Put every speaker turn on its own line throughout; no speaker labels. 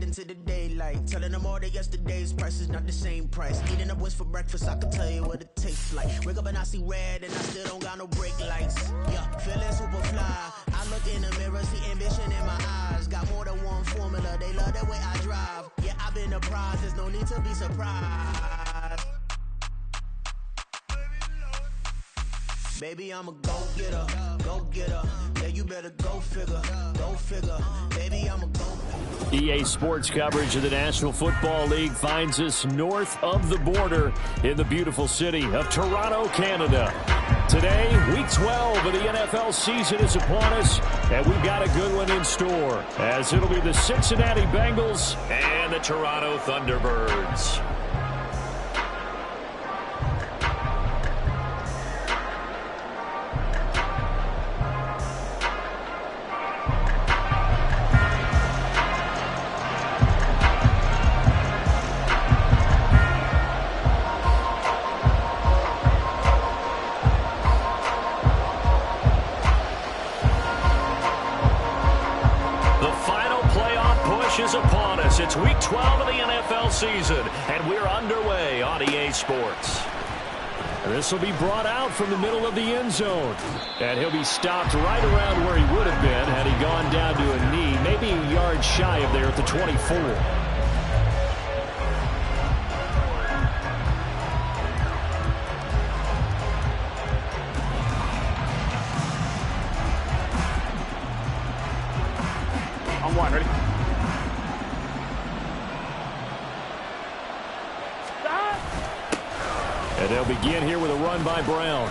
night into the daylight. Telling them all that yesterday's price is not the same price. Eating up wings for breakfast, I can tell you what it tastes like. Wake up and I see red and I still don't got no brake lights. Yeah, feeling super fly. I look in the mirror, see ambition in my eyes. Got more than one formula, they love the way I drive. Yeah, I've been a prize, there's no need to be surprised. Baby, I'm a go-getter, go-getter. Yeah, you better go figure, go figure. Baby, I'm a go-getter.
EA Sports coverage of the National Football League finds us north of the border in the beautiful city of Toronto, Canada. Today, Week 12 of the NFL season is upon us, and we've got a good one in store, as it'll be the Cincinnati Bengals and the Toronto Thunderbirds. Is upon us. It's Week 12 of the NFL season, and we're underway on EA Sports. This will be brought out from the middle of the end zone, and he'll be stopped right around where he would have been had he gone down to a knee, maybe a yard shy of there at the 24.
On one, ready?
And they'll begin here with a run by Brown.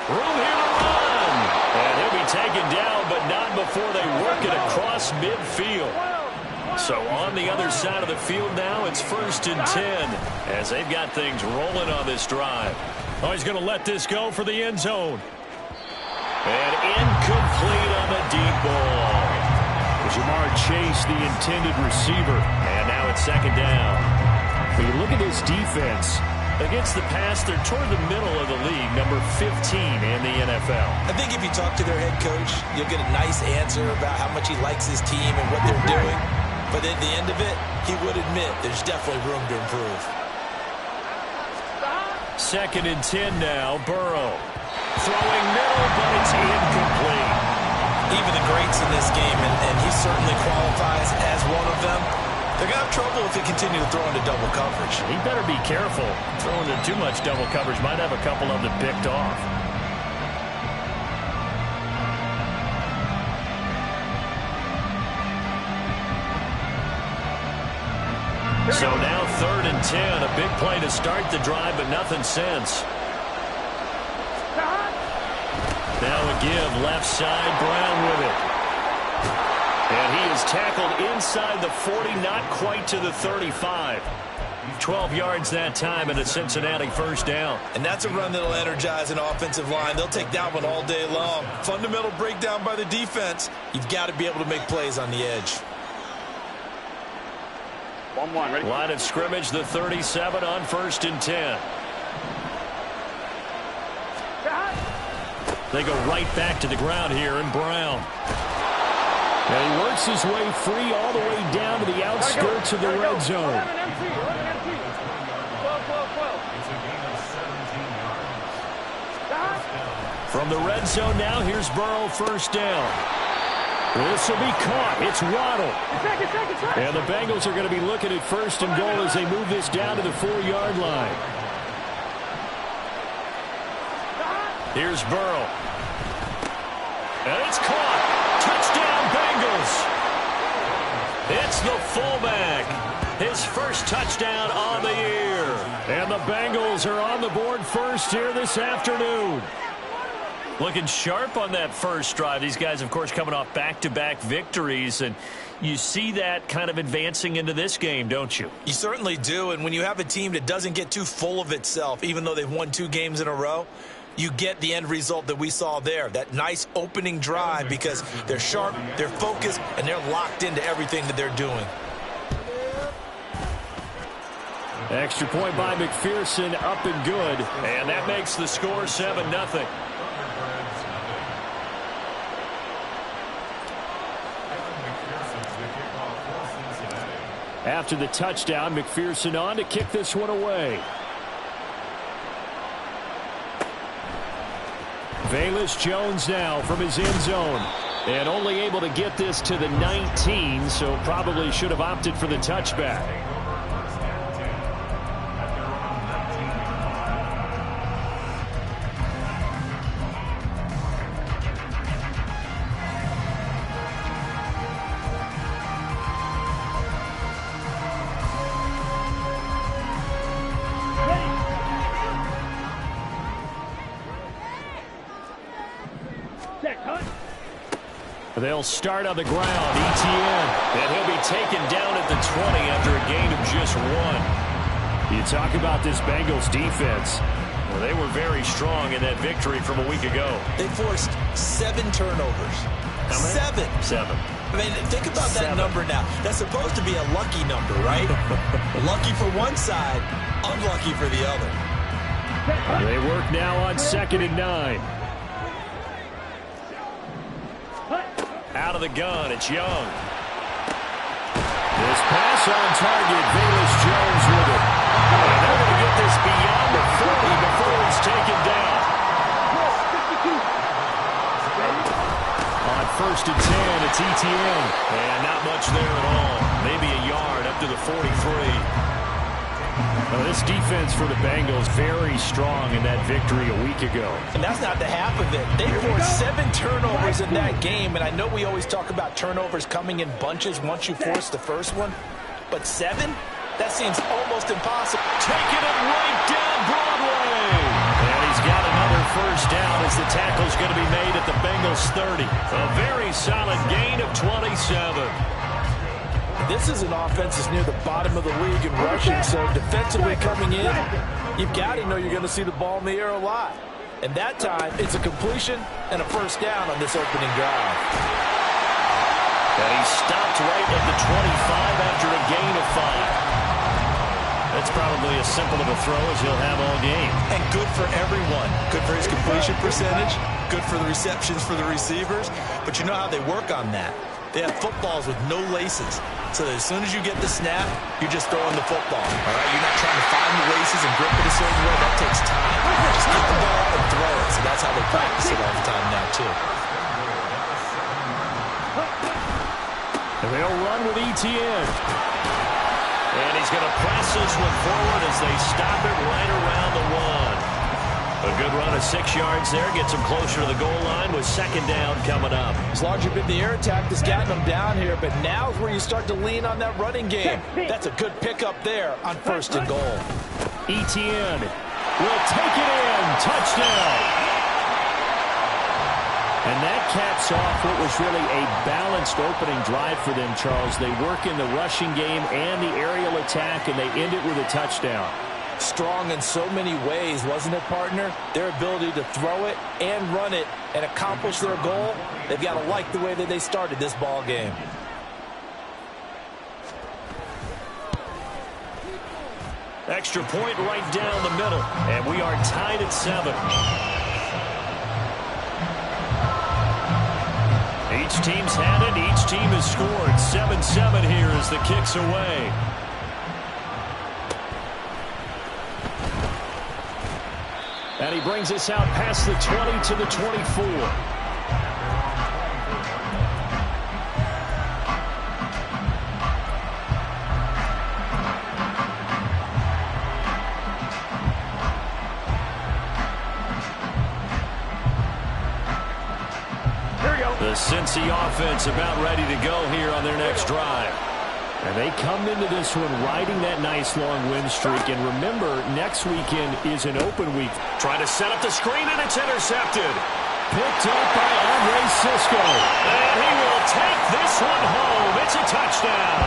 Room here to run. And he'll be taken down, but not before they work it across midfield. So on the other side of the field now, it's 1st and 10 as they've got things rolling on this drive. Oh, he's going to let this go for the end zone. And incomplete on the deep ball. Jamar Chase, the intended receiver. And now it's 2nd down. When you look at this defense, against the pass, they're toward the middle of the league, number 15 in the NFL.
I think if you talk to their head coach, you'll get a nice answer about how much he likes his team and what they're doing. But at the end of it, he would admit there's definitely room to improve.
2nd and 10 now, Burrow. Throwing middle, but it's incomplete.
Even the greats in this game, and he certainly qualifies as one of them, they're going to have trouble if they continue to throw into double coverage.
He better be careful. Throwing into too much double coverage might have a couple of them picked off. So now 3rd and 10. A big play to start the drive, but nothing since. Now a give, left side, Brown with it. And he is tackled inside the 40, not quite to the 35. 12 yards that time and a Cincinnati 1st down.
And that's a run that'll energize an offensive line. They'll take that one all day long. Fundamental breakdown by the defense. You've got to be able to make plays on the edge.
1-1, ready?
Line of scrimmage, the 37 on 1st and 10. They go right back to the ground here, and Brown. And he works his way free all the way down to the outskirts of the red zone. From the red zone now, here's Burrow, 1st down. This will be caught. It's Waddle. And the Bengals are going to be looking at 1st and goal as they move this down to the 4-yard line. Here's Burrow. And it's caught. Touchdown, Bengals. It's the fullback. His 1st touchdown on the year. And the Bengals are on the board first here this afternoon. Looking sharp on that first drive. These guys, of course, coming off back-to-back victories, and you see that kind of advancing into this game, don't you?
You certainly do, and when you have a team that doesn't get too full of itself, even though they've won 2 games in a row, you get the end result that we saw there, that nice opening drive, because they're sharp, they're focused, and they're locked into everything that they're doing.
Extra point by McPherson, up and good, and that makes the score 7-0. After the touchdown, McPherson on to kick this one away. Velus Jones now from his end zone. And only able to get this to the 19, so probably should have opted for the touchback. They'll start on the ground. Etienne. And he'll be taken down at the 20 after a gain of just 1. You talk about this Bengals defense. Well, they were very strong in that victory from a week ago.
They forced 7 turnovers.
How many?
7. I mean, think about that number now. That's supposed to be a lucky number, right? Lucky for one side, unlucky for the other.
They work now on 2nd and 9. Out of the gun, it's Young. This pass on target, Velus Jones with it. And they're going to get this beyond the 40 before he's taken down. On 1st and 10, it's Etienne. And not much there at all. Maybe a yard up to the 43. Well, this defense for the Bengals very strong in that victory a week ago.
And that's not the half of it. They forced 7 turnovers in that game, and I know we always talk about turnovers coming in bunches once you force the first one, but 7? That seems almost impossible.
Taking it right down Broadway. And he's got another first down as the tackle's going to be made at the Bengals 30. A very solid gain of 27.
This is an offense that's near the bottom of the league in rushing, so defensively coming in, you've got to know you're going to see the ball in the air a lot. And that time, it's a completion and a first down on this opening drive.
And he stopped right at the 25 after a gain of 5. That's probably as simple of a throw as he'll have all game.
And good for everyone. Good for his completion percentage, good for the receptions for the receivers. But you know how they work on that. They have footballs with no laces. So that as soon as you get the snap, you're just throwing the football. All right? You're not trying to find the laces and grip it a certain way. That takes time. Just get the ball and throw it. So that's how they practice it all the time now, too.
And they'll run with Etienne. And he's going to press this one forward as they stop it right around the 1. A good run of 6 yards there. Gets him closer to the goal line with 2nd down coming up.
It's largely been the air attack that's gotten them down here, but now's where you start to lean on that running game. That's a good pickup there on 1st and goal.
Etienne will take it in. Touchdown. And that caps off what was really a balanced opening drive for them, Charles. They work in the rushing game and the aerial attack, and they end it with a touchdown.
Strong in so many ways, wasn't it, partner? Their ability to throw it and run it and accomplish their goal, they've got to like the way that they started this ball game.
Extra point right down the middle, and we are tied at 7. Each team's had it. Each team has scored. 7-7 here as the kick's away. And he brings us out past the 20 to the 24. The Cincy offense about ready to go here on their next drive. And they come into this one riding that nice long win streak. And remember, next weekend is an open week. Trying to set up the screen, and it's intercepted. Picked up by Andre Cisco. And he will take this one home. It's a touchdown.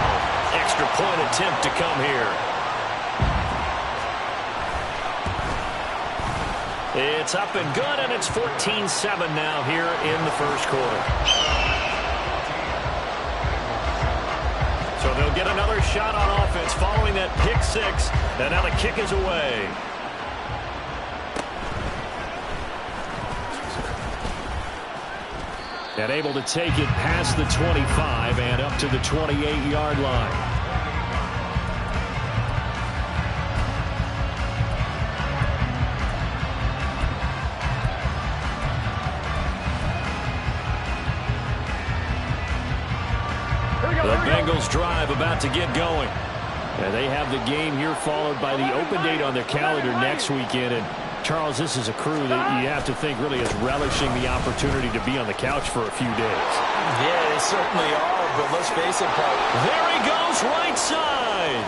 Extra point attempt to come here. It's up and good, and it's 14-7 now here in the first quarter. So they'll get another shot on offense following that pick 6, and now the kick is away. And able to take it past the 25 and up to the 28-yard line. Bengals drive about to get going. And they have the game here followed by the open date on their calendar next weekend. And Charles, this is a crew that you have to think really is relishing the opportunity to be on the couch for a few days.
Yeah, they certainly are, but let's face it, Paul.
There he goes, right side.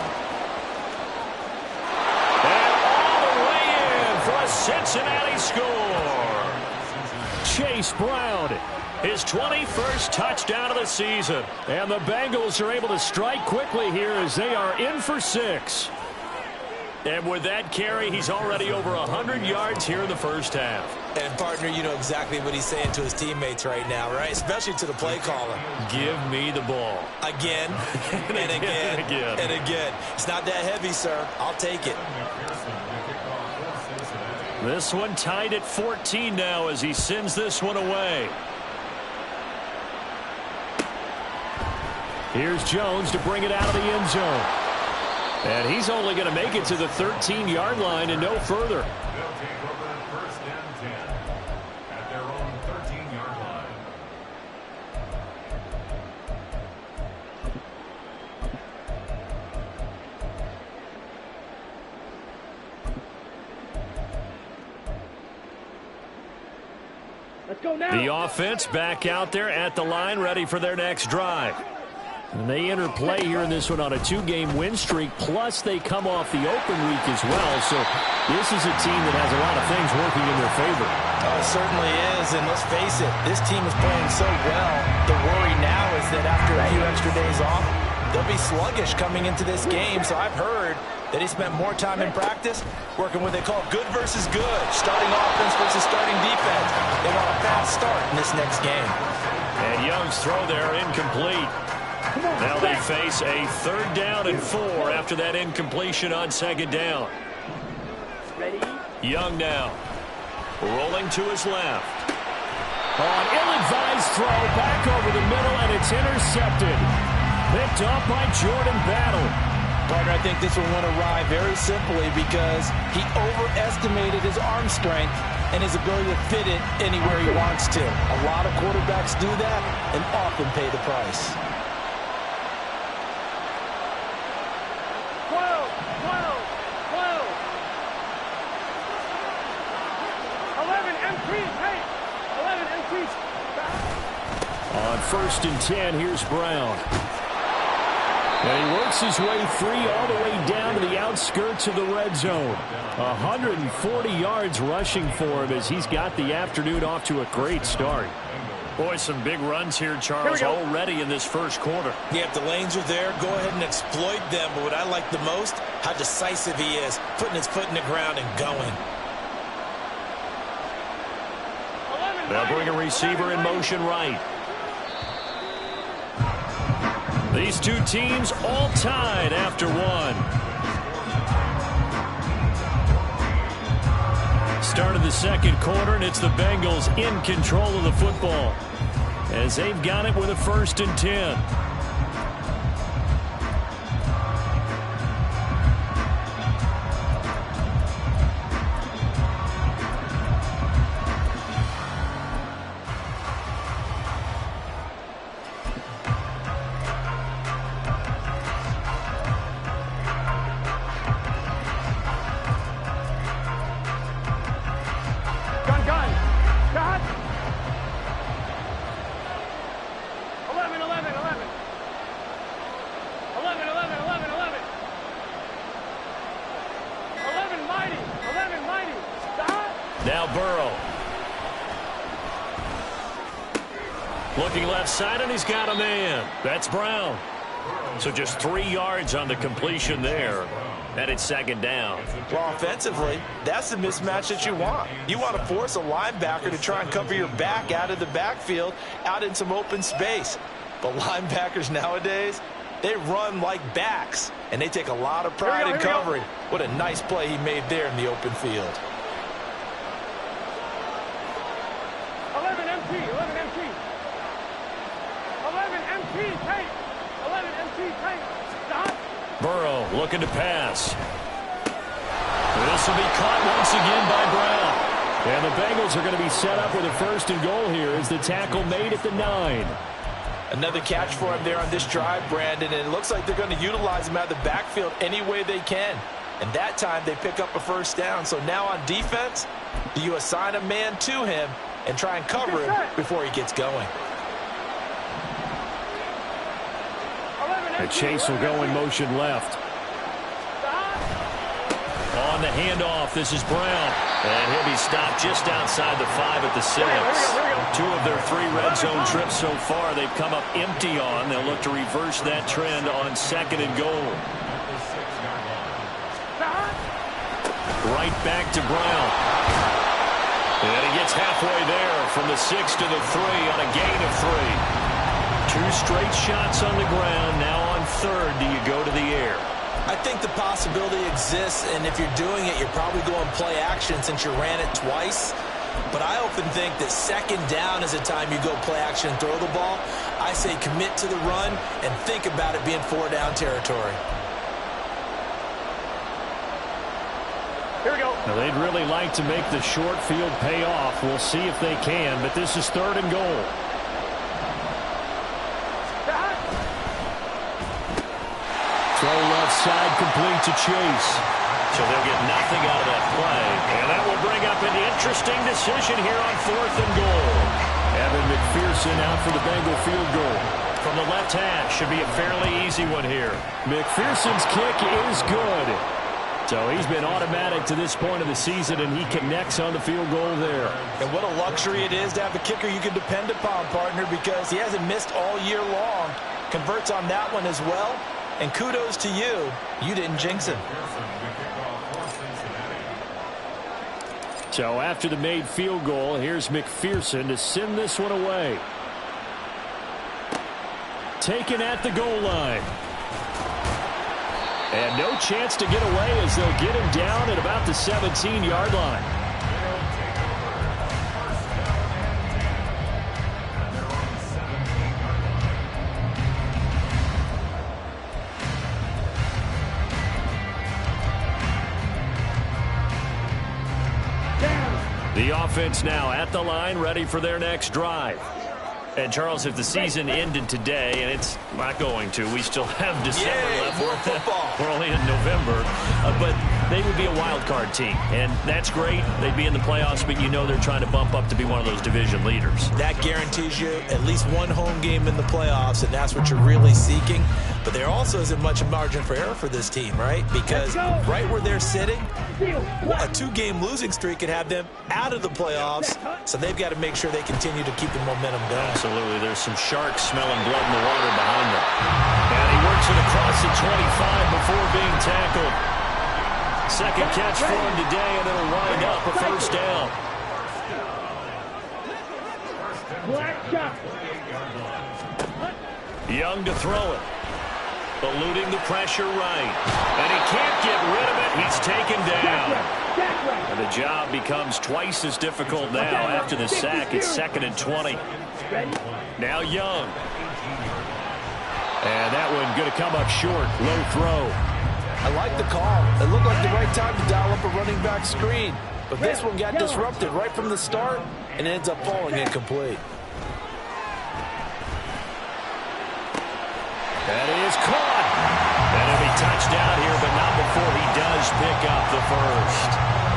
And all the way in for a Cincinnati score. Chase Brown, his 21st touchdown of the season. And the Bengals are able to strike quickly here as they are in for 6. And with that carry, he's already over 100 yards here in the first half.
And, partner, you know exactly what he's saying to his teammates right now, right? Especially to the play caller.
Give me the ball.
Again, and again, and again. It's not that heavy, sir. I'll take it.
This one tied at 14 now as he sends this one away. Here's Jones to bring it out of the end zone. And he's only going to make it to the 13-yard line and no further.
They'll take over first and 10 at their own 13-yard line.
Let's go now.
The offense back out there at the line, ready for their next drive. And they enter play here in this one on a 2-game win streak, plus they come off the open week as well. So this is a team that has a lot of things working in their favor.
Oh, it certainly is, and let's face it, this team is playing so well. The worry now is that after a few extra days off, they'll be sluggish coming into this game. So I've heard that he spent more time in practice working what they call good versus good, starting offense versus starting defense. They want a fast start in this next game.
And Young's throw there incomplete. Now they face a 3rd down and 4 after that incompletion on 2nd down.
Ready?
Young now rolling to his left. On ill-advised throw back over the middle, and it's intercepted. Picked up by Jordan Battle.
Partner, I think this one went awry very simply because he overestimated his arm strength and his ability to fit it anywhere he wants to. A lot of quarterbacks do that and often pay the price.
12, 12, 12. 11 MPs, hey. 11 MPs.
On 1st and 10, here's Brown. And he works his way free all the way down to the outskirts of the red zone. 140 yards rushing for him as he's got the afternoon off to a great start. Boy, some big runs here, Charles, already in this first quarter.
Yeah, if the lanes are there, go ahead and exploit them. But what I like the most, how decisive he is, putting his foot in the ground and going.
They'll bring a receiver in motion right. These two teams all tied after one. Start of the second quarter, and it's the Bengals in control of the football as they've got it with a 1st and 10.
Gun. 11, 11, 11. 11, 11, 11, 11. 11 mighty. 11 mighty. Stop.
Now Burrow. Looking left side, and he's got a man. That's Brown. So just 3 yards on the completion there. And it's 2nd down.
Well, offensively, that's the mismatch that you want. You want to force a linebacker to try and cover your back out of the backfield, out in some open space. But linebackers nowadays, they run like backs, and they take a lot of pride in covering. What a nice play he made there in the open field.
11 MT, 11 MT. 11 MT, tight. 11 MT, tight. Stop.
Burrow looking to pass. This will be caught once again by Brown. And the Bengals are going to be set up with a 1st and goal here as the tackle made at the 9.
Another catch for him there on this drive, Brandon, and it looks like they're going to utilize him out of the backfield any way they can. And that time they pick up a first down. So now on defense, do you assign a man to him and try and cover him before he gets going?
And Chase will go in motion left. On the handoff, this is Brown. And he'll be stopped just outside the 5 at the 6. 2 of their 3 red zone trips so far they've come up empty on. They'll look to reverse that trend on 2nd and goal. Right back to Brown. And he gets halfway there from the 6 to the 3 on a gain of 3. 2 straight shots on the ground. Now on 3rd, do you go to the air?
I think the possibility exists, and if you're doing it, you're probably going play action since you ran it twice. But I often think that 2nd down is a time you go play action and throw the ball. I say commit to the run and think about it being 4-down territory.
Here we go.
Now, they'd really like to make the short field pay off. We'll see if they can, but this is 3rd and goal. Throw left side, complete to Chase. So they'll get nothing out of that play. And that will bring up an interesting decision here on 4th and goal. Evan McPherson out for the Bengal field goal. From the left hash, should be a fairly easy one here. McPherson's kick is good. So he's been automatic to this point of the season, and he connects on the field goal there.
And what a luxury it is to have a kicker you can depend upon, partner, because he hasn't missed all year long. Converts on that one as well. And kudos to you. You didn't jinx him.
So after the made field goal, here's McPherson to send this one away. Taken at the goal line. And no chance to get away as they'll get him down at about the 17-yard line. The offense now at the line, ready for their next drive. And, Charles, if the season ended today, and it's not going to, we still have December left.
More football.
We're only in November. But they would be a wild card team, and that's great. They'd be in the playoffs, but you know they're trying to bump up to be one of those division leaders.
That guarantees you at least one home game in the playoffs, and that's what you're really seeking. But there also isn't much margin for error for this team, right? Because right where they're sitting, a 2-game losing streak could have them out of the playoffs, so they've got to make sure they continue to keep the momentum going.
Absolutely. There's some sharks smelling blood in the water behind them. And he works it across the 25 before being tackled. Second catch for him today, and it'll wind up a first down. Young to throw it. Eluding the pressure right. And he can't get rid of it. He's taken down. And the job becomes twice as difficult now after the sack. It's 2nd and 20. Now Young. And that one going to come up short. Low throw.
I like the call. It looked like the right time to dial up a running back screen. But this one got disrupted right from the start and ends up falling incomplete.
That is caught. And it'll be touchdown here, but not before he does pick up the first.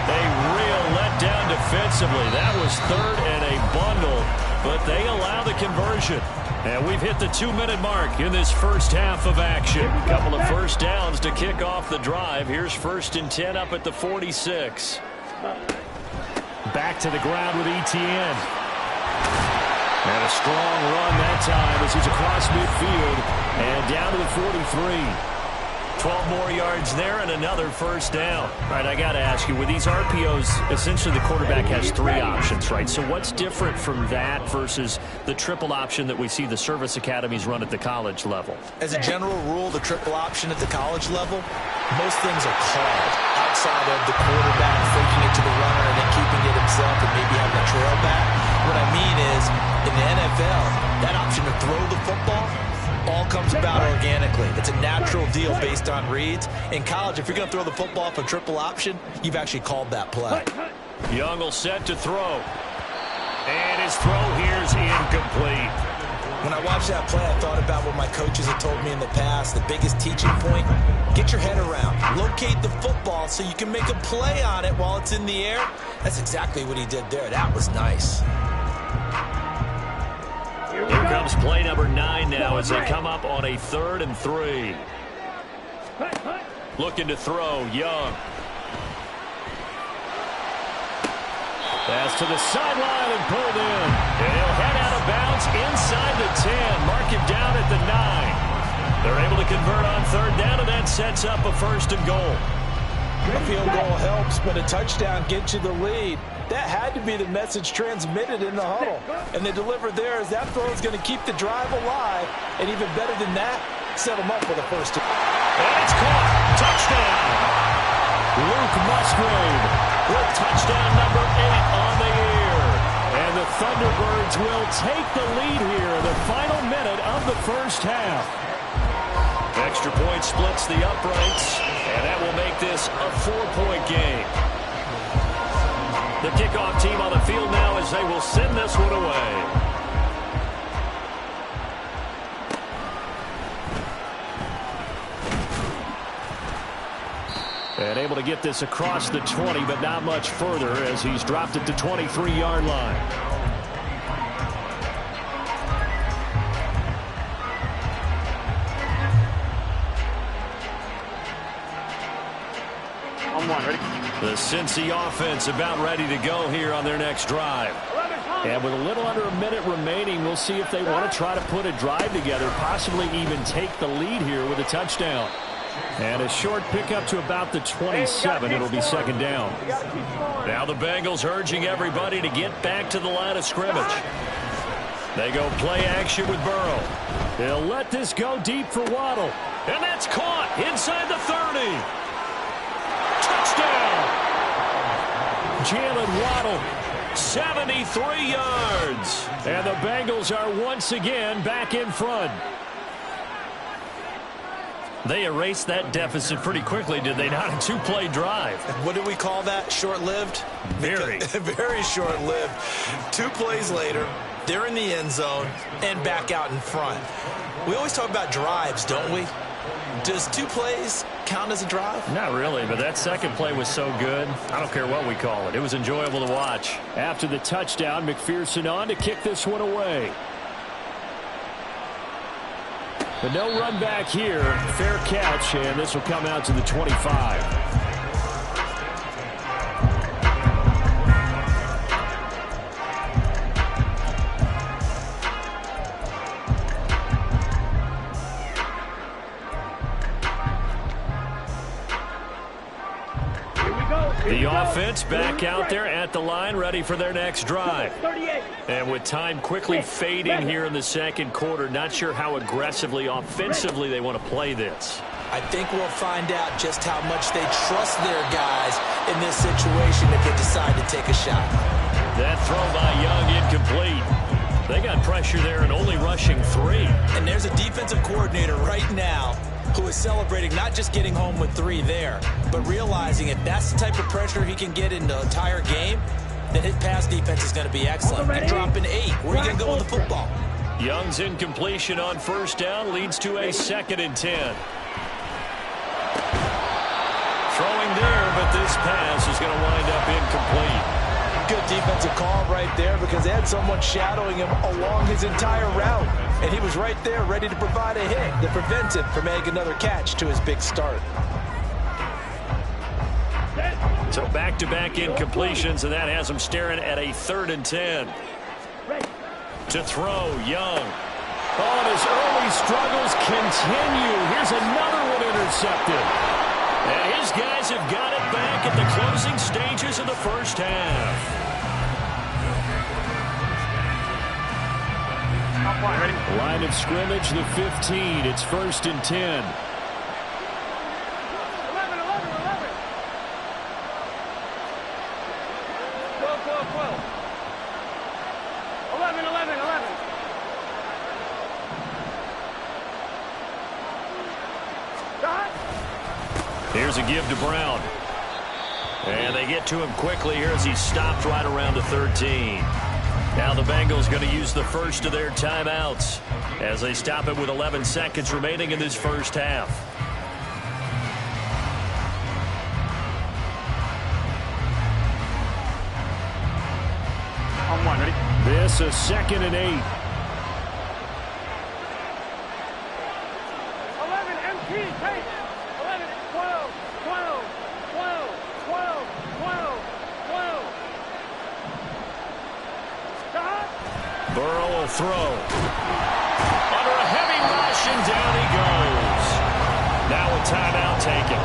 A real letdown defensively. That was 3rd and a bundle, but they allow the conversion. And we've hit the 2-minute mark in this first half of action. A couple of first downs to kick off the drive. Here's 1st and 10 up at the 46. Back to the ground with Etienne. And a strong run that time as he's across midfield and down to the 43. 12 more yards there and another first down. All right, I got to ask you, with these RPOs, essentially the quarterback has 3 options, right? So what's different from that versus the triple option that we see the service academies run at the college level?
As a general rule, the triple option at the college level, most things are called outside of the quarterback faking it to the runner and then keeping it himself and maybe having a trail back. What I mean is, in the NFL, that option to throw the football all comes about organically. It's a natural deal based on reads. In college, if you're going to throw the football off a triple option, you've actually called that play.
Young will set to throw. And his throw here is incomplete.
When I watched that play, I thought about what my coaches had told me in the past. The biggest teaching point, get your head around. Locate the football so you can make a play on it while it's in the air. That's exactly what he did there. That was nice.
Here comes play number 9 now as they come up on a 3rd and 3. Looking to throw, Young. Pass to the sideline and pulled in. And he'll head out of bounds inside the 10. Mark him down at the 9. They're able to convert on 3rd down, and that sets up a 1st and goal.
A field goal helps, but a touchdown gets you the lead. That had to be the message transmitted in the huddle. And they delivered there as that throw is going to keep the drive alive. And even better than that, set them up for the 1st.
And it's caught. Touchdown. Luke Musgrave with touchdown number 8 on the year. And the Thunderbirds will take the lead here in the final minute of the 1st half. Extra point splits the uprights, and that will make this a 4-point game. The kickoff team on the field now as they will send this one away. And able to get this across the 20, but not much further as he's dropped it to 23-yard line.
On one, ready?
The Cincy offense about ready to go here on their next drive. And with a little under a minute remaining, we'll see if they want to try to put a drive together, possibly even take the lead here with a touchdown. And a short pickup to about the 27. It'll be 2nd down. Now the Bengals urging everybody to get back to the line of scrimmage. They go play action with Burrow. They'll let this go deep for Waddle. And that's caught inside the 30. Touchdown! Jalen Waddle, 73 yards. And the Bengals are once again back in front. They erased that deficit pretty quickly, did they not? A 2-play drive.
What do we call that? Short-lived?
Very.
Very short-lived. 2 plays later, they're in the end zone and back out in front. We always talk about drives, don't we? Does 2 plays count as a drive?
Not really, but that second play was so good. I don't care what we call it. It was enjoyable to watch. After the touchdown, McPherson on to kick this one away. But no run back here. Fair catch, and this will come out to the 25. The offense back out there at the line, ready for their next drive. And with time quickly fading here in the 2nd quarter, not sure how aggressively, offensively they want to play this.
I think we'll find out just how much they trust their guys in this situation if they decide to take a shot.
That throw by Young incomplete. They got pressure there and only rushing 3.
And there's a defensive coordinator right now who is celebrating not just getting home with 3 there, but realizing if that's the type of pressure he can get in the entire game, then his pass defense is going to be excellent. You're dropping 8. Where are you going to go with the football?
Young's incompletion on 1st down leads to a 2nd and 10. Throwing there, but this pass is going to wind up incomplete.
Good defensive call right there because they had someone shadowing him along his entire route. And he was right there ready to provide a hit that prevents him from making another catch to his big start.
So back-to-back incompletions, and that has him staring at a 3rd and 10. To throw, Young. Oh, and his early struggles continue. Here's another one intercepted. And his guys have got it back at the closing stages of the 1st half. Line of scrimmage, the 15. It's 1st and 10.
11, 11, 11. 12, 12, 12. 11, 11, 11.
Here's a give to Brown. And they get to him quickly here as he's stopped right around the 13. Now the Bengals going to use the first of their timeouts as they stop it with 11 seconds remaining in this first half.
On one, ready?
This is 2nd and 8.
11 MT, take. 11, 12, 12, 12, 12, 12, 12. Stop.
Burrow will throw. Under a heavy rush, and down he goes. Now a timeout taken.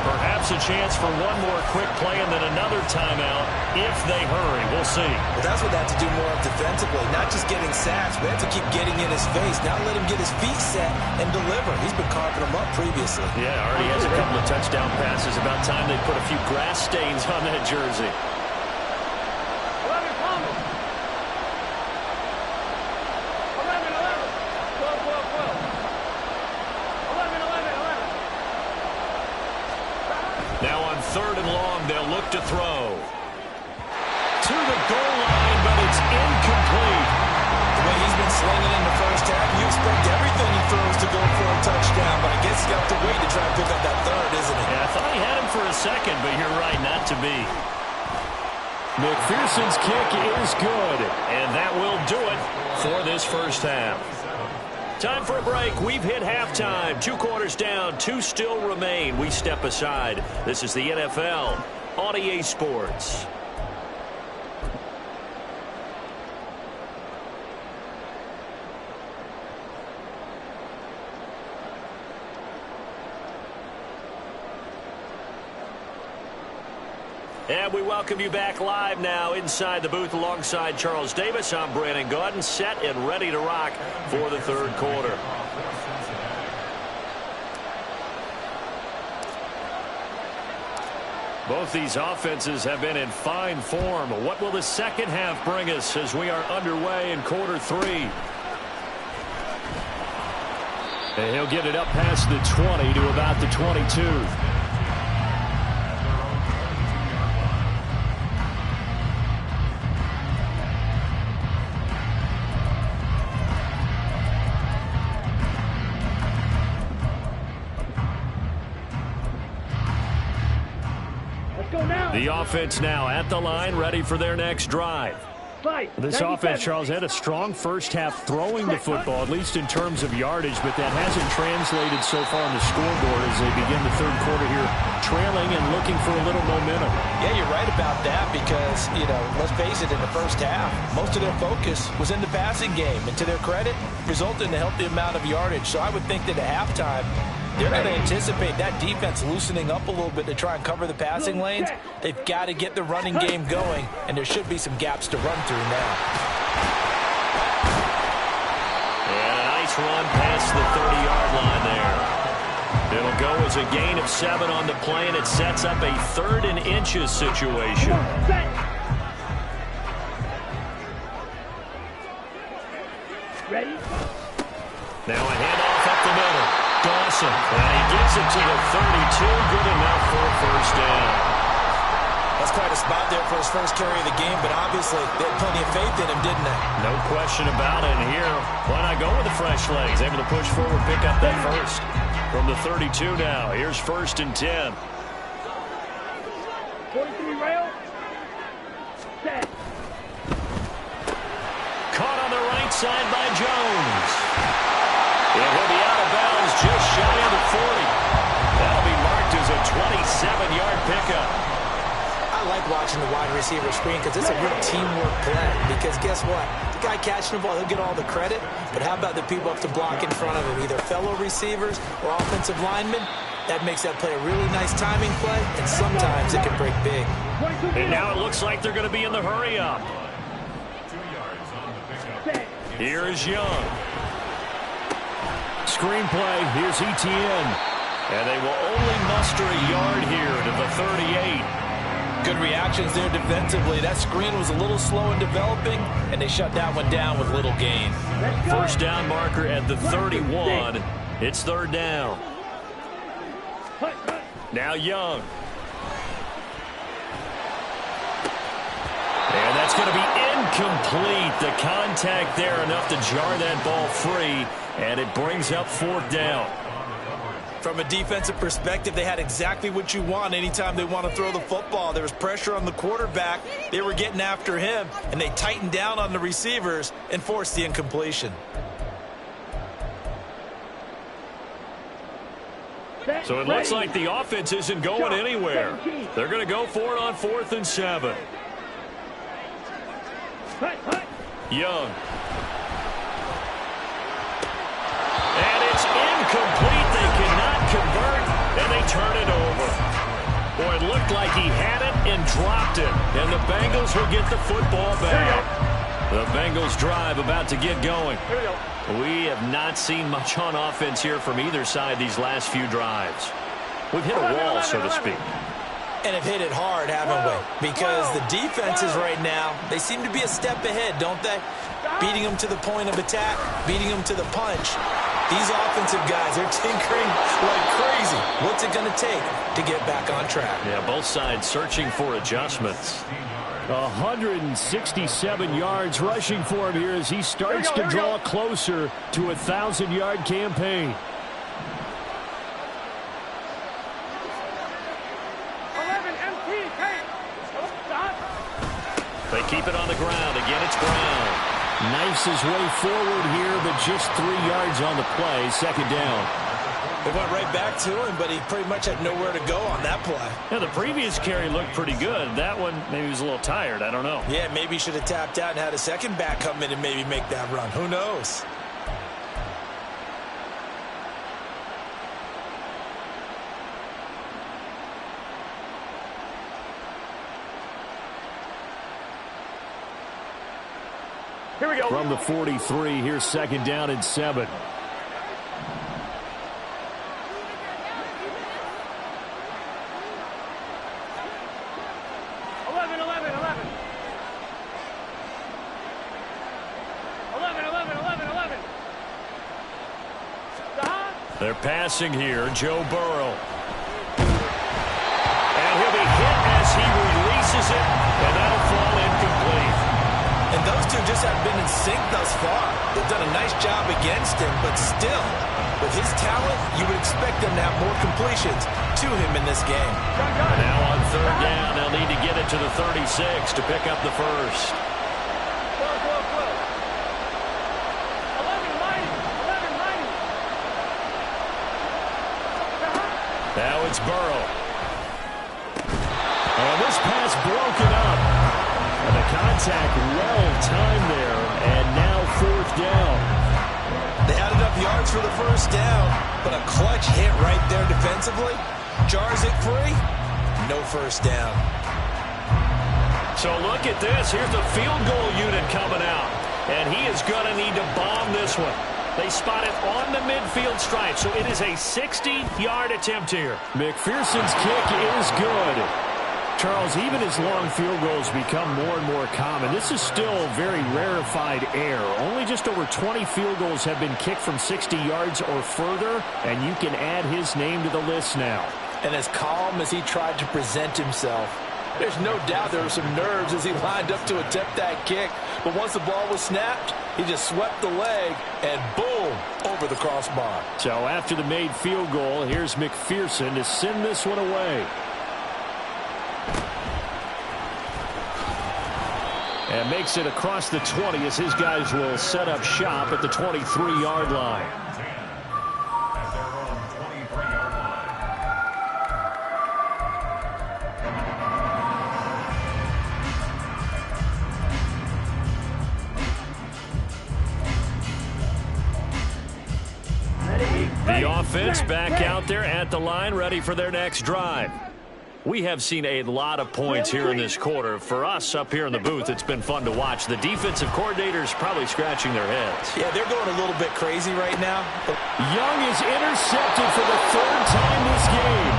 Perhaps a chance for one more quick play and then another timeout if they hurry. We'll see.
Well, that's what they have to do more of defensively, not just getting sacks, but they have to keep getting in his face. Now let him get his feet set and deliver. He's been carving them up previously.
Yeah, already has a couple of touchdown passes. About time they put a few grass stains on that jersey.
11, Palmer. 11, 11. 12, 12, 12. 11, 11, 11.
Now on 3rd and long, they'll look to throw. To the goal line, but it's incomplete.
The way he's been slinging in the first half, you expect everything he throws to go for a touchdown, but I guess he's got to wait to try and pick up that third, isn't he?
Yeah, I thought he had him for a second, but you're right, not to be. McPherson's kick is good, and that will do it for this first half. Time for a break. We've hit halftime. 2 quarters down, 2 still remain. We step aside. This is the NFL on EA Sports. And we welcome you back live now inside the booth alongside Charles Davis. I'm Brandon Gaudin, set and ready to rock for the 3rd quarter. Both these offenses have been in fine form. What will the second half bring us as we are underway in quarter 3? And he'll get it up past the 20 to about the 22. The offense now at the line, ready for their next drive. This offense, Charles, had a strong first half throwing the football, at least in terms of yardage, but that hasn't translated so far on the scoreboard as they begin the 3rd quarter here, trailing and looking for a little momentum.
Yeah, you're right about that because, let's face it, in the first half, most of their focus was in the passing game, and to their credit, resulted in a healthy amount of yardage. So I would think that at halftime, they're going to anticipate that defense loosening up a little bit to try and cover the passing lanes. They've got to get the running game going, and there should be some gaps to run through now.
And a nice run past the 30-yard line there. It'll go as a gain of 7 on the play, and it sets up a 3rd and inches situation.
Ready?
Now a handoff up the middle. Dawson, and he gets it to the 32. Good enough for a first down.
That's quite a spot there for his first carry of the game, but obviously they had plenty of faith in him, didn't they?
No question about it. And here, why not go with the fresh legs? Able to push forward, pick up that first. From the 32 now, here's 1st and 10.
43 rail. Set.
Caught on the right side by Jones. And he'll be out of bounds just shy of the 40. That'll be marked as a 27-yard pickup.
I like watching the wide receiver screen because it's a real teamwork play. Because guess what? The guy catching the ball, he'll get all the credit. But how about the people up to block in front of him, either fellow receivers or offensive linemen? That makes that play a really nice timing play, and sometimes it can break big.
And now it looks like they're going to be in the hurry-up.
2 yards on the pickup.
Here is Young. Screenplay, here's Etienne. And they will only muster a yard here to the 38.
Good reactions there defensively. That screen was a little slow in developing, and they shut that one down with little gain.
First down marker at the 31. It's 3rd down. Now Young. And that's going to be Incomplete. The contact there enough to jar that ball free, and it brings up 4th down.
From a defensive perspective, they had exactly what you want anytime they want to throw the football. There was pressure on the quarterback. They were getting after him, and they tightened down on the receivers and forced the incompletion.
So it looks like the offense isn't going anywhere. They're going to go for it on 4th and 7. Young. And it's incomplete. They cannot convert, and they turn it over. Boy, it looked like he had it and dropped it. And the Bengals will get the football back. The Bengals drive about to get going. We have not seen much on offense here from either side these last few drives. We've hit a wall, so to speak.
And have hit it hard, haven't we? Because the defenses right now, they seem to be a step ahead, don't they? Beating them to the point of attack, beating them to the punch. These offensive guys, they're tinkering like crazy. What's it going to take to get back on track?
Yeah, both sides searching for adjustments.
167 yards rushing for him here as he starts to draw closer to a 1,000-yard campaign.
They keep it on the ground. Again, it's Brown.
Knifes his way forward here, but just 3 yards on the play. 2nd down.
They went right back to him, but he pretty much had nowhere to go on that play.
Yeah, the previous carry looked pretty good. That one, maybe he was a little tired. I don't know.
Yeah, maybe he should have tapped out and had a second back come in and maybe make that run. Who knows?
Here we go.
From the 43, here's 2nd down and 7.
They're passing here, Joe Burrow. And he'll be hit as he releases it, and that'll fall incomplete.
And those two just haven't been in sync thus far. They've done a nice job against him, but still, with his talent, you would expect them to have more completions to him in this game.
Now on 3rd down, they'll need to get it to the 36 to pick up the first. Now it's Burrow.
And this pass broken up. And the contact well timed there. And now 4th down.
They had enough yards for the first down, but a clutch hit right there defensively. Jars it free. No first down.
So look at this. Here's the field goal unit coming out. And he is going to need to bomb this one. They spot it on the midfield stripe, so it is a 60-yard attempt here.
McPherson's kick is good. Charles, even as long field goals become more and more common, this is still very rarefied air. Only just over 20 field goals have been kicked from 60 yards or further, and you can add his name to the list now.
And as calm as he tried to present himself, there's no doubt there were some nerves as he lined up to attempt that kick. But once the ball was snapped, he just swept the leg and boom, over the crossbar.
So after the made field goal, here's McPherson to send this one away. And makes it across the 20 as his guys will set up shop at the 23-yard line.
The offense back out there at the line, ready for their next drive. We have seen a lot of points here in this quarter. For us up here in the booth, it's been fun to watch. The defensive coordinators probably scratching their heads.
Yeah, they're going a little bit crazy right now.
Young is intercepted for the 3rd time this game.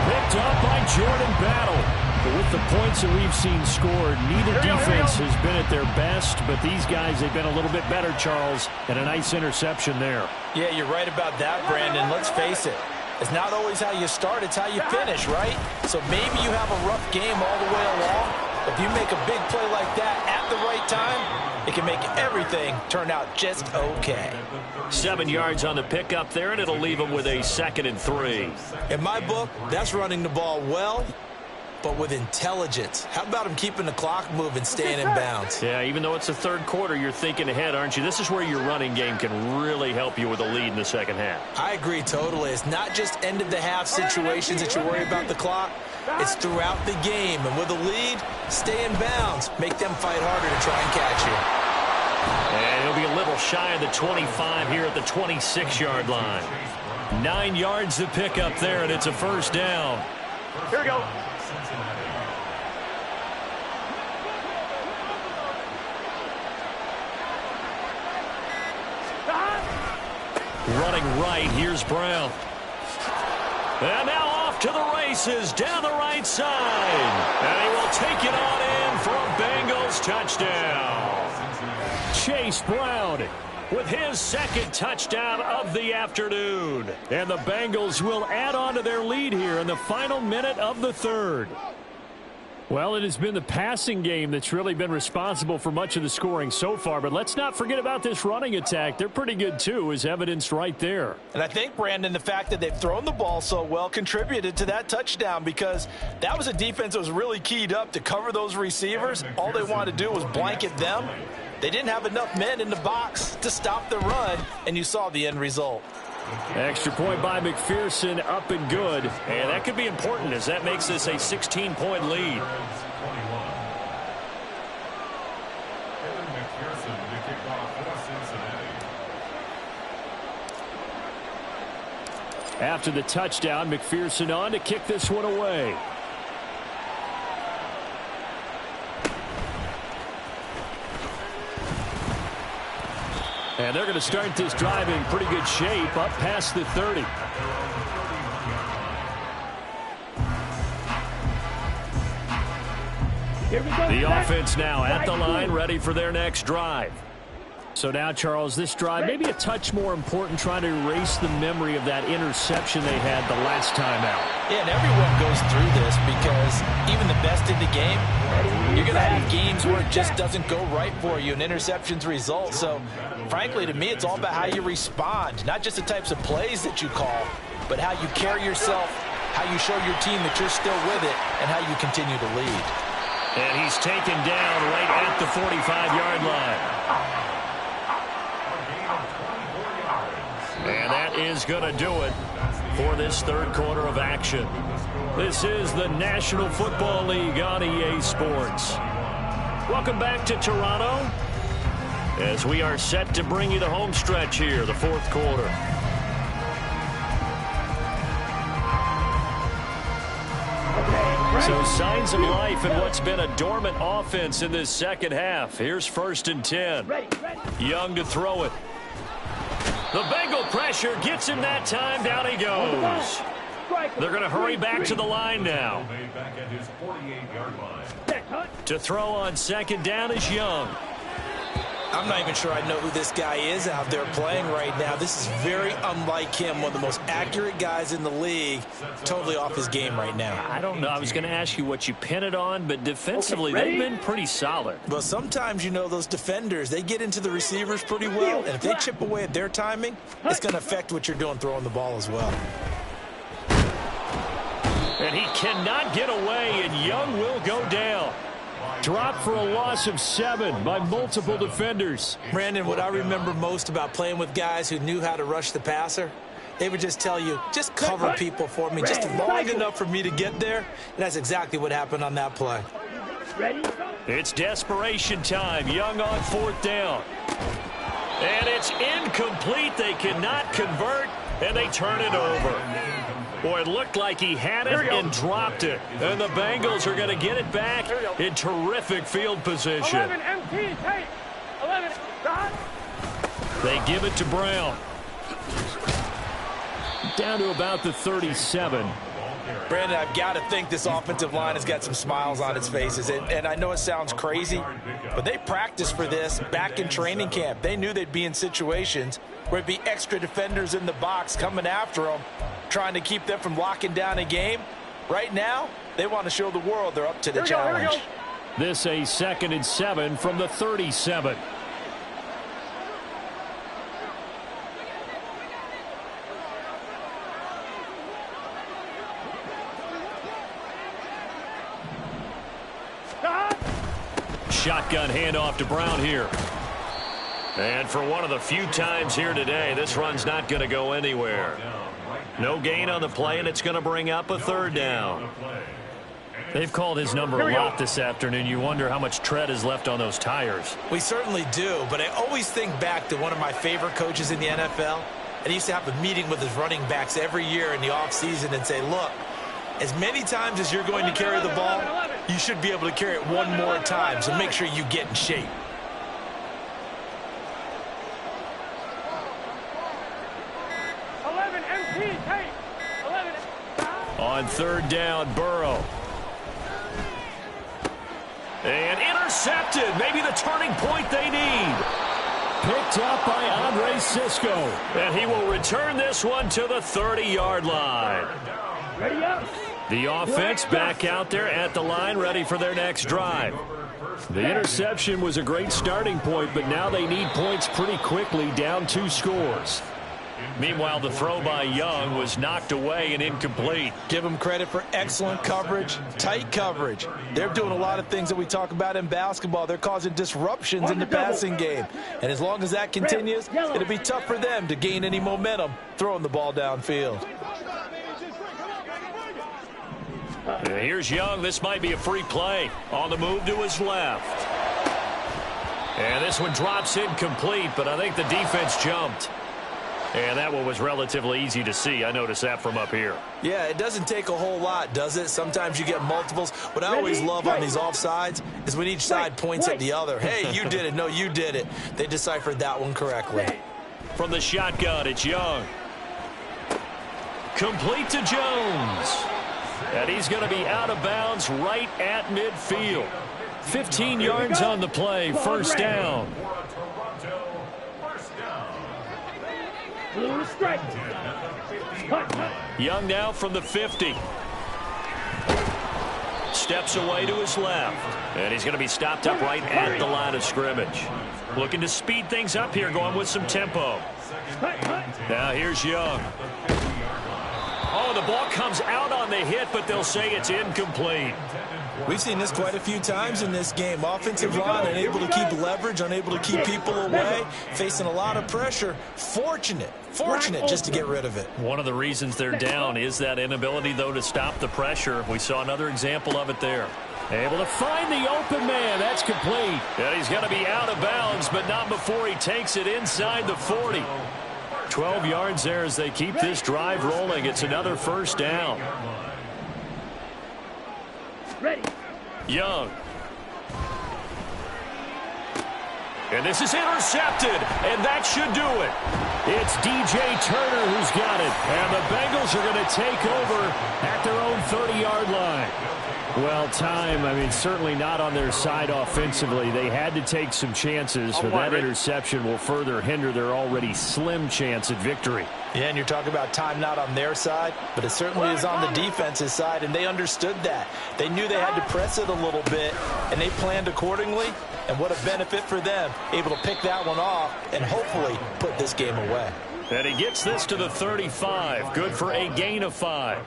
Picked up by Jordan Battle. But with the points that we've seen scored, neither defense has been at their best, but these guys, they've been a little bit better, Charles, and a nice interception there.
Yeah, you're right about that, Brandon. Let's face it. It's not always how you start, it's how you finish, right? So maybe you have a rough game all the way along, If you make a big play like that at the right time, it can make everything turn out just okay.
7 yards on the pickup there, and it'll leave them with a 2nd and 3.
In my book, that's running the ball well, but with intelligence. How about him keeping the clock moving, staying in bounds?
Yeah, even though it's the third quarter, you're thinking ahead, aren't you? This is where your running game can really help you with a lead in the second half.
I agree totally. It's not just end-of-the-half situations that you worry about the clock. It's throughout the game. And with a lead, stay in bounds. Make them fight harder to try and catch you.
And he'll be a little shy of the 25 here at the 26-yard line. 9 yards to pick up there, and it's a first down.
Here we go.
Running right, here's Brown. And now off to the races down the right side. And he will take it on in for a Bengals touchdown. Chase Brown with his 2nd touchdown of the afternoon. And the Bengals will add on to their lead here in the final minute of the 3rd.
Well, it has been the passing game that's really been responsible for much of the scoring so far. But let's not forget about this running attack. They're pretty good, too, as evidenced right there.
And I think, Brandon, the fact that they've thrown the ball so well contributed to that touchdown, because that was a defense that was really keyed up to cover those receivers. All they wanted to do was blanket them. They didn't have enough men in the box to stop the run, and you saw the end result.
Extra point by McPherson, up and good.
And that could be important as that makes this a 16-point lead.
After the touchdown, McPherson on to kick this one away. And they're going to start this drive in pretty good shape up past the 30.
The offense now at the line, ready for their next drive.
So now, Charles, this drive maybe a touch more important, trying to erase the memory of that interception they had the last time out.
Yeah, and everyone goes through this because even the best in the game, you're going to have games where it just doesn't go right for you and interceptions result. So, frankly, to me, it's all about how you respond, not just the types of plays that you call, but how you carry yourself, how you show your team that you're still with it, and how you continue to lead.
And he's taken down right at the 45-yard line. And that is going to do it for this 3rd quarter of action. This is the National Football League on EA Sports. Welcome back to Toronto as we are set to bring you the home stretch here, the 4th quarter. So signs of life in what's been a dormant offense in this second half. Here's 1st and 10. Young to throw it. The Bengal pressure gets him that time. Down he goes. They're going to hurry back to the line now. To throw on 2nd down is Young.
I'm not even sure I know who this guy is out there playing right now. This is very unlike him, one of the most accurate guys in the league, totally off his game right now.
I don't know. I was going to ask you what you pin it on, but defensively, they've been pretty solid.
Well, sometimes, you know, those defenders, they get into the receivers pretty well, and if they chip away at their timing, it's going to affect what you're doing throwing the ball as well.
And he cannot get away, and Young will go down.
Dropped for a loss of 7 by multiple defenders.
Brandon, what I remember most about playing with guys who knew how to rush the passer, they would just tell you, just cover people for me, just long enough for me to get there. And that's exactly what happened on that play.
It's desperation time. Young on 4th down. And it's incomplete. They cannot convert, and they turn it over. Boy, it looked like he had it and dropped it. And the Bengals are going to get it back in terrific field position.
11 MT tape. 11 dot.
They give it to Brown.
Down to about the 37.
Brandon, I've got to think this offensive line has got some smiles on its faces. And I know it sounds crazy, but they practiced for this back in training camp. They knew they'd be in situations where it'd be extra defenders in the box coming after them, trying to keep them from locking down a game. Right now, they want to show the world they're up to the challenge.
This a 2nd and 7 from the 37. Shotgun handoff to Brown here. And for one of the few times here today, this run's not going to go anywhere. No gain on the play, and it's going to bring up a 3rd down. They've called his number a lot this afternoon. You wonder how much tread is left on those tires.
We certainly do, but I always think back to one of my favorite coaches in the NFL. And he used to have a meeting with his running backs every year in the offseason and say, look, as many times as you're going to carry the ball, you should be able to carry it one more time, so make sure you get in shape.
On 3rd down, Burrow. And intercepted. Maybe the turning point they need. Picked up by Andre Cisco. And he will return this one to the 30-yard line.
Ready up.
The offense back out there at the line, ready for their next drive. The interception was a great starting point, but now they need points pretty quickly, down 2 scores. Meanwhile, the throw by Young was knocked away and incomplete.
Give them credit for excellent coverage, tight coverage. They're doing a lot of things that we talk about in basketball. They're causing disruptions in the passing game. And as long as that continues, it'll be tough for them to gain any momentum throwing the ball downfield.
Here's Young. This might be a free play. On the move to his left. And this one drops incomplete, but I think the defense jumped. And that one was relatively easy to see. I noticed that from up here.
Yeah, it doesn't take a whole lot, does it? Sometimes you get multiples. What I always love on these offsides is when each side points at the other. Hey, you did it. No, you did it. They deciphered that one correctly.
From the shotgun, it's Young. Complete to Jones. And he's going to be out of bounds right at midfield. 15 yards on the play, 1st down. Young now from the 50. Steps away to his left. And he's going to be stopped up right at the line of scrimmage. Looking to speed things up here, going with some tempo. Now here's Young. Oh, the ball comes out on the hit, but they'll say it's incomplete.
We've seen this quite a few times in this game. Offensive line unable to keep leverage, unable to keep people away, facing a lot of pressure. Fortunate just to get rid of it.
One of the reasons they're down is that inability, though, to stop the pressure. We saw another example of it there. Able to find the open man. That's complete. And he's going to be out of bounds, but not before he takes it inside the 40. 12 yards there as they keep this drive rolling. It's another 1st down.
Ready.
Young. And this is intercepted, and that should do it. It's DJ Turner who's got it, and the Bengals are going to take over at their own 30-yard line. Well, certainly not on their side offensively. They had to take some chances, but that interception will further hinder their already slim chance at victory.
Yeah, and you're talking about time not on their side, but it certainly is on the defense's side, and they understood that. They knew they had to press it a little bit, and they planned accordingly, and what a benefit for them, able to pick that one off and hopefully put this game away.
And he gets this to the 35. Good for a gain of 5.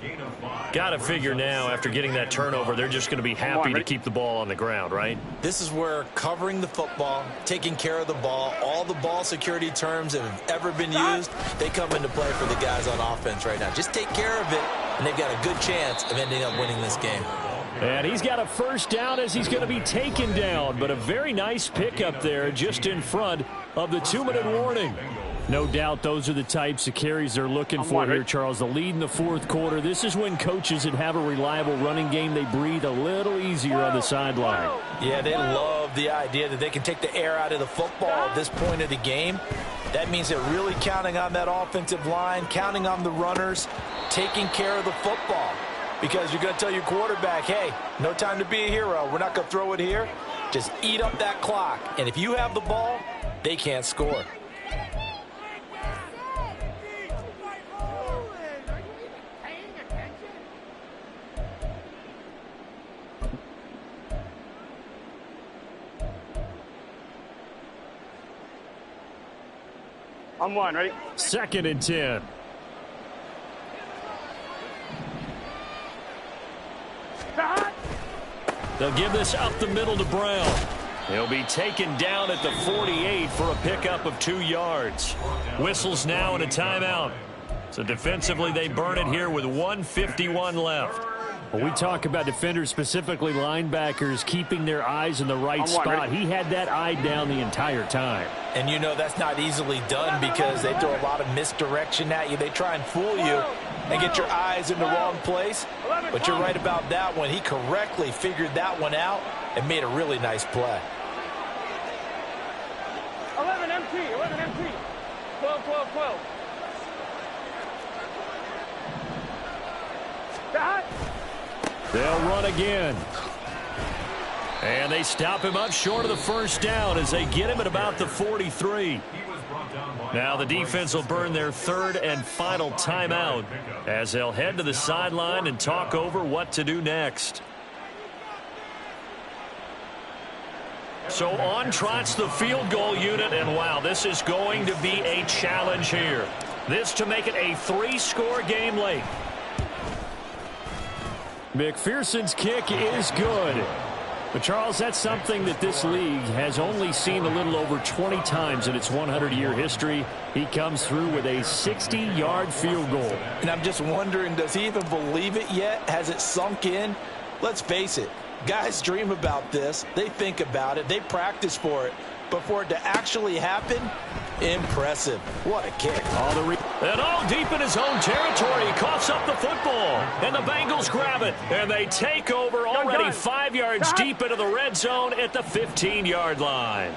Got to figure now, after getting that turnover, they're just going to be happy to keep the ball on the ground, right?
This is where covering the football, taking care of the ball, all the ball security terms that have ever been used, they come into play for the guys on offense right now. Just take care of it, and they've got a good chance of ending up winning this game.
And he's got a 1st down as he's going to be taken down, but a very nice pickup there just in front of the 2-minute warning. No doubt those are the types of carries they're looking for here, Charles. The lead in the 4th quarter. This is when coaches that have a reliable running game, they breathe a little easier on the sideline.
Yeah, they love the idea that they can take the air out of the football at this point of the game. That means they're really counting on that offensive line, counting on the runners, taking care of the football. Because you're going to tell your quarterback, hey, no time to be a hero. We're not going to throw it here. Just eat up that clock. And if you have the ball, they can't score.
On one, ready?
2nd and 10.
They'll give this up the middle to Brown. He'll be taken down at the 48 for a pickup of 2 yards. Whistles now and a timeout. So defensively, they burn it here with 1:51 left.
Well, we talk about defenders, specifically linebackers, keeping their eyes in the right spot. He had that eye down the entire time.
And you know that's not easily done because they throw a lot of misdirection at you. They try and fool you and get your eyes in the wrong place. But you're right about that one. He correctly figured that one out and made a really nice play.
11 MT, 11 MT. 12, 12, 12. That.
They'll run again.
And they stop him up short of the first down as they get him at about the 43. Now the defense will burn their 3rd and final timeout as they'll head to the sideline and talk over what to do next. So on trots the field goal unit, and wow, this is going to be a challenge here. This to make it a 3-score game late.
McPherson's kick is good. But, Charles, that's something that this league has only seen a little over 20 times in its 100-year history. He comes through with a 60-yard field goal.
And I'm just wondering, does he even believe it yet? Has it sunk in? Let's face it, guys dream about this. They think about it. They practice for it. But for it to actually happen, impressive. What a kick.
And all deep in his own territory, he coughs up the football. And the Bengals grab it. And they take over already 5 yards deep into the red zone at the 15-yard line.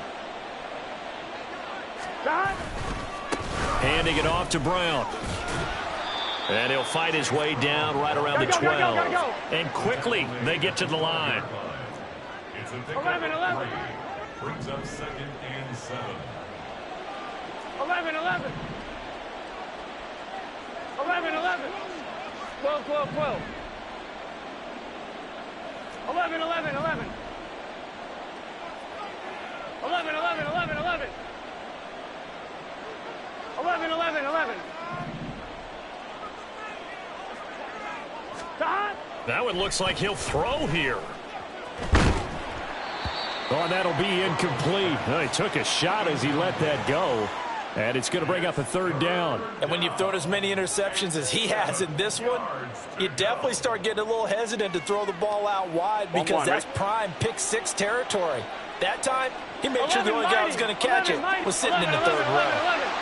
Handing it off to Brown. And he'll fight his way down right around the 12. And quickly, they get to the line.
11, 11.
Brings up 2nd and 7.
11, 11. 11, 11. 12, 12, 12. 11, 11, 11. 11, 11, 11, 11. 11, 11, 11.
That one looks like he'll throw here.
Oh, that'll be incomplete. Oh, he took a shot as he let that go. And it's going to bring up a 3rd down.
And when you've thrown as many interceptions as he has in this one, you definitely start getting a little hesitant to throw the ball out wide because that's prime pick 6 territory. That time, he made sure the only guy who was going to catch it was sitting in the 3rd row.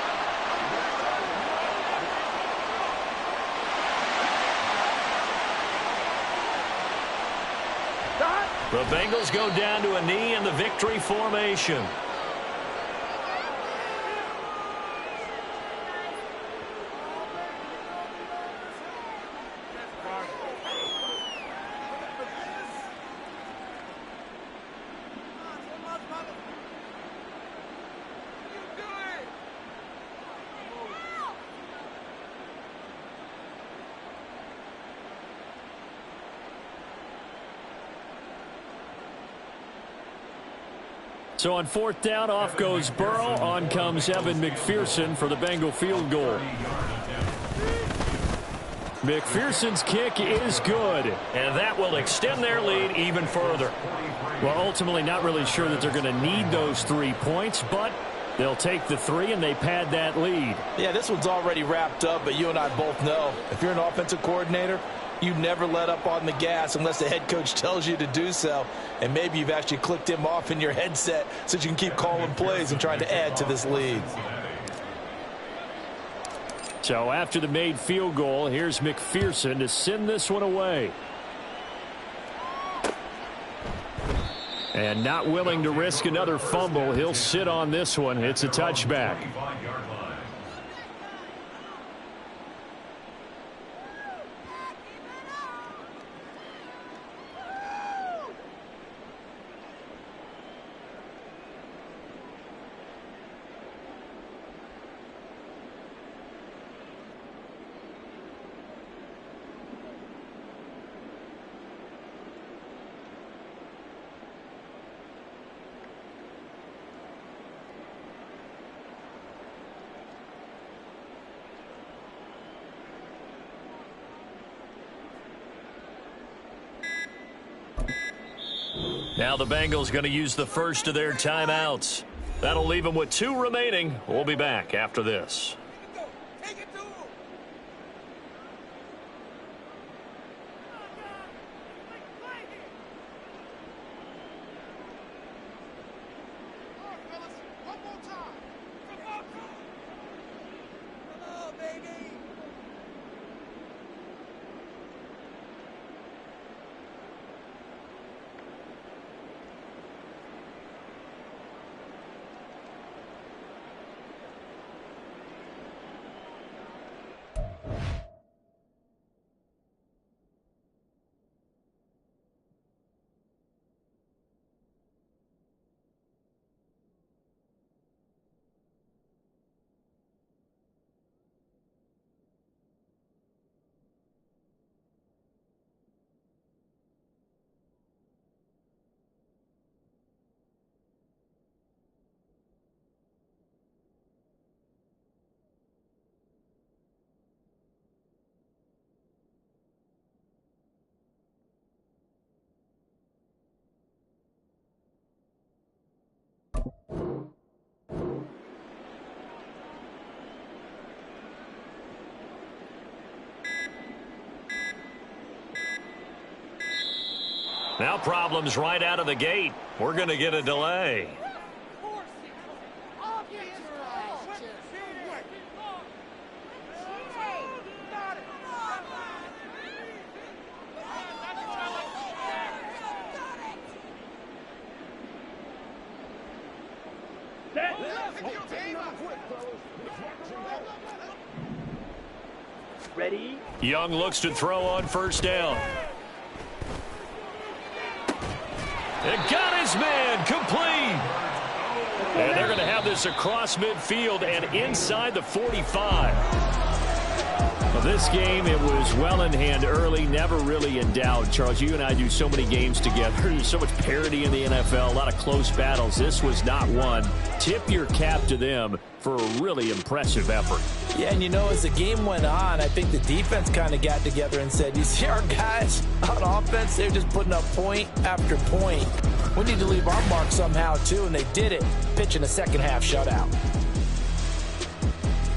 The Bengals go down to a knee in the victory formation.
So on 4th down, off goes Burrow. On comes Evan McPherson for the Bengal field goal. McPherson's kick is good.
And that will extend their lead even further.
Well, ultimately not really sure that they're going to need those 3 points, but they'll take the 3 and they pad that lead.
Yeah, this one's already wrapped up, but you and I both know if you're an offensive coordinator, you never let up on the gas unless the head coach tells you to do so. And maybe you've actually clicked him off in your headset so you can keep calling plays and trying to add to this lead.
So after the made field goal, here's McPherson to send this one away. And not willing to risk another fumble, he'll sit on this one. It's a touchback.
Now the Bengals going to use the first of their timeouts. That'll leave them with 2 remaining. We'll be back after this. Now problems right out of the gate. We're going to get a delay.
Ready?
Young looks to throw on first down. And got his man complete. And they're going to have this across midfield and inside the 45.
Well, this game, it was well in hand early, never really in doubt. Charles, you and I do so many games together. There's so much parity in the NFL, a lot of close battles. This was not one. Tip your cap to them for a really impressive effort.
Yeah, and you know, as the game went on, I think the defense kind of got together and said, you see our guys on offense, they're just putting up point after point. We need to leave our mark somehow, too, and they did it, pitching a second-half shutout.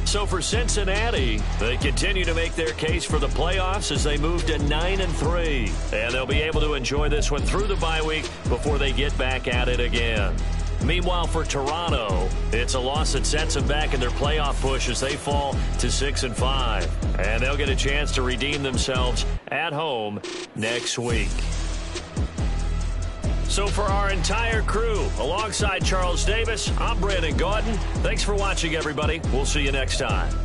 So for Cincinnati, they continue to make their case for the playoffs as they move to 9-3. And they'll be able to enjoy this one through the bye week before they get back at it again. Meanwhile, for Toronto, it's a loss that sets them back in their playoff push as they fall to 6-5. And they'll get a chance to redeem themselves at home next week. So for our entire crew, alongside Charles Davis, I'm Brandon Gaudin. Thanks for watching, everybody. We'll see you next time.